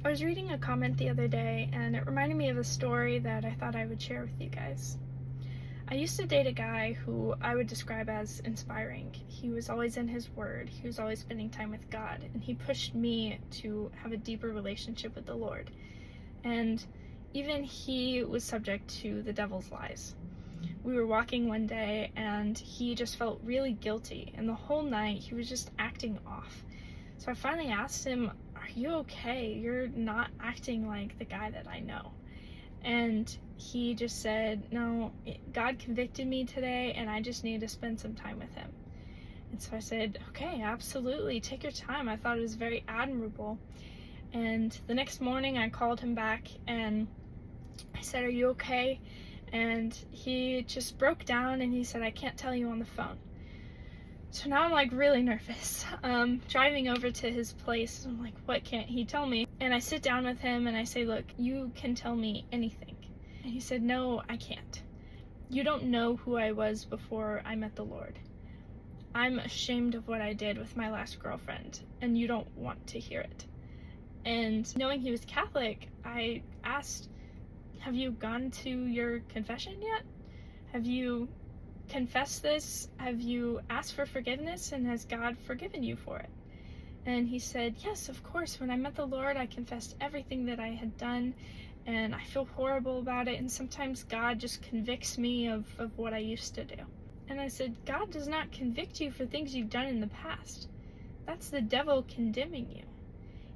I was reading a comment the other day and it reminded me of a story that I thought I would share with you guys. I used to date a guy who I would describe as inspiring. He was always in his word, he was always spending time with God, and he pushed me to have a deeper relationship with the Lord. And even he was subject to the devil's lies. We were walking one day and he just felt really guilty, and the whole night he was just acting off. So I finally asked him, "Are you okay? You're not acting like the guy that I know." And he just said, "No, God convicted me today and I just need to spend some time with him." And so I said, "Okay, absolutely, take your time." I thought it was very admirable. And the next morning I called him back and I said, "Are you okay?" And he just broke down and he said, "I can't tell you on the phone." So now I'm like really nervous. Driving over to his place, I'm like, what can't he tell me? And I sit down with him and I say, "Look, you can tell me anything." And he said, "No, I can't. You don't know who I was before I met the Lord. I'm ashamed of what I did with my last girlfriend, and you don't want to hear it." And knowing he was Catholic, I asked, "Have you gone to your confession yet? Have you confessed this? Have you asked for forgiveness, and has God forgiven you for it?" And he said, "Yes, of course. When I met the Lord, I confessed everything that I had done, and I feel horrible about it, and sometimes God just convicts me of what I used to do." And I said, "God does not convict you for things you've done in the past. That's the devil condemning you.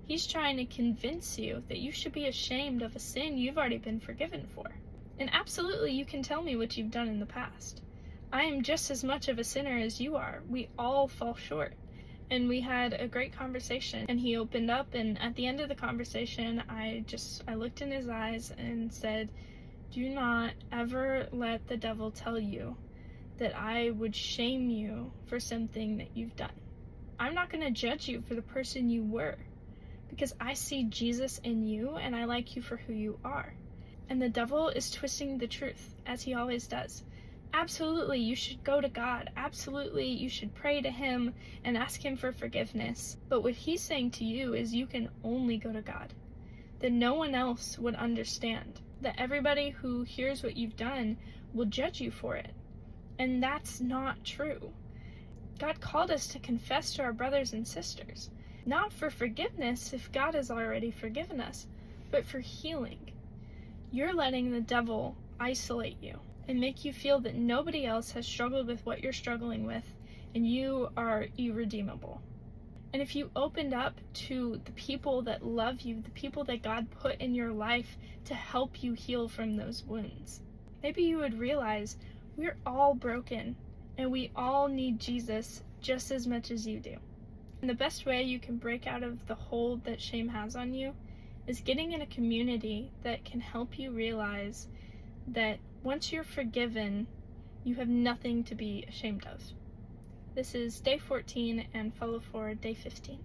He's trying to convince you that you should be ashamed of a sin you've already been forgiven for. And absolutely, you can tell me what you've done in the past. I am just as much of a sinner as you are. We all fall short." And we had a great conversation, and he opened up, and at the end of the conversation, I looked in his eyes and said, "Do not ever let the devil tell you that I would shame you for something that you've done. I'm not going to judge you for the person you were, because I see Jesus in you and I like you for who you are. And the devil is twisting the truth, as he always does. Absolutely, you should go to God. Absolutely, you should pray to him and ask him for forgiveness. But what he's saying to you is you can only go to God. That no one else would understand. That everybody who hears what you've done will judge you for it. And that's not true. God called us to confess to our brothers and sisters. Not for forgiveness, if God has already forgiven us, but for healing. You're letting the devil isolate you and make you feel that nobody else has struggled with what you're struggling with, and you are irredeemable. And if you opened up to the people that love you, the people that God put in your life to help you heal from those wounds, maybe you would realize we're all broken and we all need Jesus just as much as you do. And the best way you can break out of the hold that shame has on you is getting in a community that can help you realize that once you're forgiven, you have nothing to be ashamed of. This is day 14 and follow for day 15.